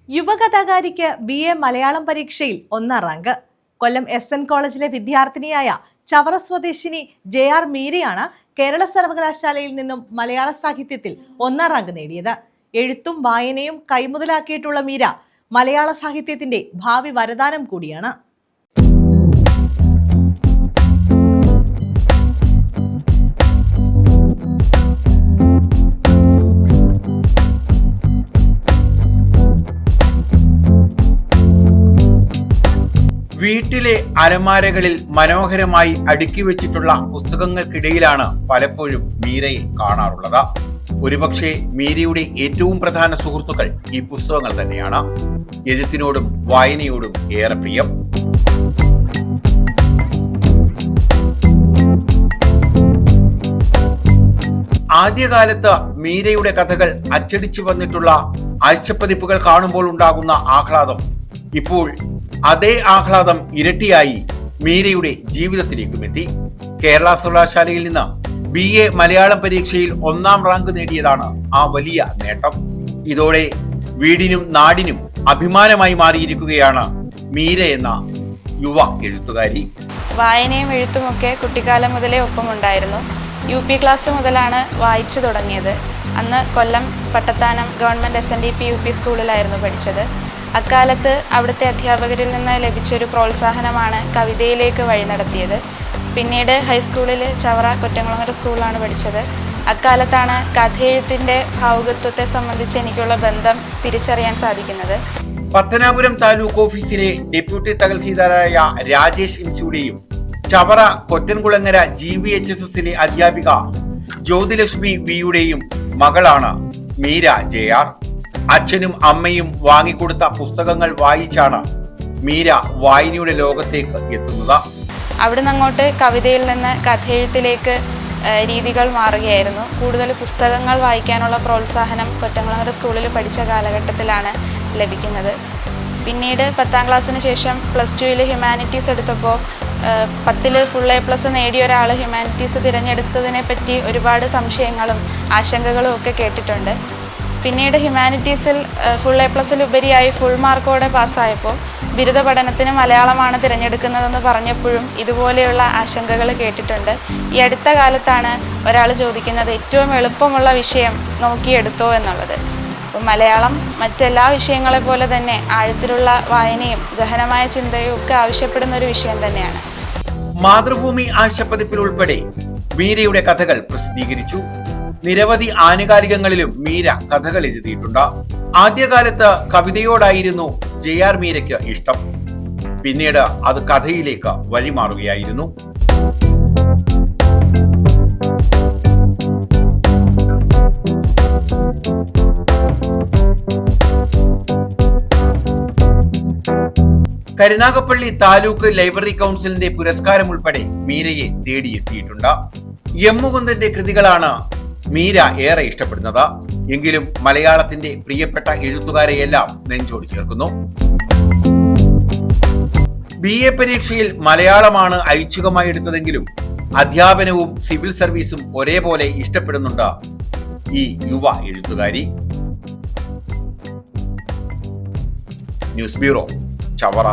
യുവകഥാകാരിക്ക് BA Malayalam പരീക്ഷയിൽ 1ാം rank. കൊല്ലം SN കോളേജിലെ വിദ്യാർത്ഥിനിയായ ചവറ സ്വദേശിനി JR മീരയാണ് കേരള സർവകലാശാലയിൽ നിന്നും മലയാള സാഹിത്യത്തിൽ 1ാം റാങ്ക് നേടിയത്. എഴുത്തും വായനയും കൈമുതലാക്കിയിട്ടുള്ള മീര മലയാള സാഹിത്യത്തിന്റെ ഭാവി വരദാനം കൂടിയാണ്. വീട്ടിലെ അലമാരകളിൽ മനോഹരമായി അടുക്കി വെച്ചിട്ടുള്ള പുസ്തകങ്ങൾക്കിടയിലാണ് പലപ്പോഴും മീരയെ കാണാറുള്ളത്. ഒരുപക്ഷെ മീരയുടെ ഏറ്റവും പ്രധാന സുഹൃത്തുക്കൾ ഈ പുസ്തകങ്ങൾ തന്നെയാണ്. എഴുത്തിനോടും വായനയോടും ഏറെ പ്രിയം. ആദ്യകാലത്ത് മീരയുടെ കഥകൾ അച്ചടിച്ചു വന്നിട്ടുള്ള ആഴ്ചപ്പതിപ്പുകൾ കാണുമ്പോൾ ഉണ്ടാകുന്ന ആഹ്ലാദം ഇപ്പോൾ അതേ ആഹ്ലാദം ഇരട്ടിയായി മീരയുടെ ജീവിതത്തിലേക്കും എത്തി. കേരള സർവകലാശാലയിൽ നിന്ന് BA മലയാളം പരീക്ഷയിൽ 1ാം റാങ്ക് നേടിയതാണ് ആ വലിയ നേട്ടം. ഇതോടെ വീടിനും നാടിനും അഭിമാനമായി മാറിയിരിക്കുകയാണ് മീര എന്ന യുവ എഴുത്തുകാരി. വായനയും എഴുത്തുമൊക്കെ കുട്ടിക്കാലം മുതലേ ഒപ്പമുണ്ടായിരുന്നു. UP ക്ലാസ് മുതലാണ് വായിച്ചു തുടങ്ങിയത്. അന്ന് കൊല്ലം പട്ടത്താനം ഗവൺമെൻറ് SNDP UP സ്കൂളിലായിരുന്നു പഠിച്ചത്. അക്കാലത്ത് അവിടുത്തെ അധ്യാപകരിൽ നിന്ന് ലഭിച്ചൊരു പ്രോത്സാഹനമാണ് കവിതയിലേക്ക് വഴി നടത്തിയത്. പിന്നീട് ഹൈസ്കൂളിൽ ചവറ കൊറ്റംകുളങ്ങര സ്കൂളിലാണ് പഠിച്ചത്. അക്കാലത്താണ് കഥയെഴുത്തിൻ്റെ ഭാവുകത്വത്തെ സംബന്ധിച്ച് എനിക്കുള്ള ബന്ധം തിരിച്ചറിയാൻ സാധിക്കുന്നത്. പത്തനാപുരം താലൂക്ക് ഓഫീസിലെ ഡെപ്യൂട്ടി തഹസീൽദാരായ രാജേഷ് ഇൻസിയുടെയും ചവറ കൊറ്റൻകുളങ്ങര GVHSSലെ അധ്യാപിക ജ്യോതിലക്ഷ്മി വിയുടെയും മകളാണ് മീര JR. അച്ഛനും അമ്മയും വാങ്ങിക്കൊടുത്ത പുസ്തകങ്ങൾ വായിച്ചാണ് മീര വായനയുടെ ലോകത്തേക്ക് എത്തുന്നത്. അവിടുന്ന് അങ്ങോട്ട് കവിതയിൽ നിന്ന് കഥയെഴുത്തിലേക്ക് രീതികൾ മാറുകയായിരുന്നു. കൂടുതൽ പുസ്തകങ്ങൾ വായിക്കാനുള്ള പ്രോത്സാഹനം കൊറ്റംകുളങ്ങര സ്കൂളിൽ പഠിച്ച കാലഘട്ടത്തിലാണ് ലഭിക്കുന്നത്. പിന്നീട് 10ാം ക്ലാസ്സിന് ശേഷം +2 ഹ്യൂമാനിറ്റീസ് എടുത്തപ്പോൾ 10ൽ ഫുൾ A+ നേടിയ ഒരാൾ ഹ്യൂമാനിറ്റീസ് തിരഞ്ഞെടുത്തതിനെ പറ്റി ഒരുപാട് സംശയങ്ങളും ആശങ്കകളും ഒക്കെ കേട്ടിട്ടുണ്ട്. പിന്നീട് ഹ്യൂമാനിറ്റീസിൽ ഫുൾ A+ലുപരിയായി ഫുൾ മാർക്കോടെ പാസ്സായപ്പോൾ ബിരുദ പഠനത്തിന് മലയാളമാണ് തിരഞ്ഞെടുക്കുന്നതെന്ന് പറഞ്ഞപ്പോഴും ഇതുപോലെയുള്ള ആശങ്കകൾ കേട്ടിട്ടുണ്ട്. ഈ അടുത്ത കാലത്താണ് ഒരാൾ ചോദിക്കുന്നത് ഏറ്റവും എളുപ്പമുള്ള വിഷയം നോക്കിയെടുത്തോ എന്നുള്ളത്. അപ്പോൾ മലയാളം മറ്റെല്ലാ വിഷയങ്ങളെ പോലെ തന്നെ ആഴത്തിലുള്ള വായനയും ഗഹനമായ ചിന്തയും ഒക്കെ ആവശ്യപ്പെടുന്ന ഒരു വിഷയം തന്നെയാണ്. മാതൃഭൂമി ആഴ്ചപ്പതിപ്പിൽ ഉൾപ്പെടെ മീരയുടെ കഥകൾ പ്രസിദ്ധീകരിച്ചു. നിരവധി ആനുകാലികങ്ങളിലും മീര കഥകൾ എഴുതിയിട്ടുണ്ട്. ആദ്യകാലത്ത് കവിതയോടായിരുന്നു JR മീരയ്ക്ക് ഇഷ്ടം. പിന്നീട് അത് കഥയിലേക്ക് വഴിമാറുകയായിരുന്നു. കരുനാഗപ്പള്ളി താലൂക്ക് ലൈബ്രറി കൗൺസിലിന്റെ പുരസ്കാരം ഉൾപ്പെടെ മീരയെ തേടിയെത്തിയിട്ടുണ്ട്. M. മുകുന്ദന്റെ കൃതികളാണ് മീര ഏറെ ഇഷ്ടപ്പെടുന്നത്. എങ്കിലും മലയാളത്തിന്റെ പ്രിയപ്പെട്ട എഴുത്തുകാരെയെല്ലാം നെഞ്ചോട് ചേർക്കുന്നു. BA പരീക്ഷയിൽ മലയാളമാണ് ഐച്ഛികമായി എടുത്തതെങ്കിലും അധ്യാപനവും സിവിൽ സർവീസും ഒരേപോലെ ഇഷ്ടപ്പെടുന്നുണ്ട് ഈ യുവ എഴുത്തുകാരി. News bureau, Chavara.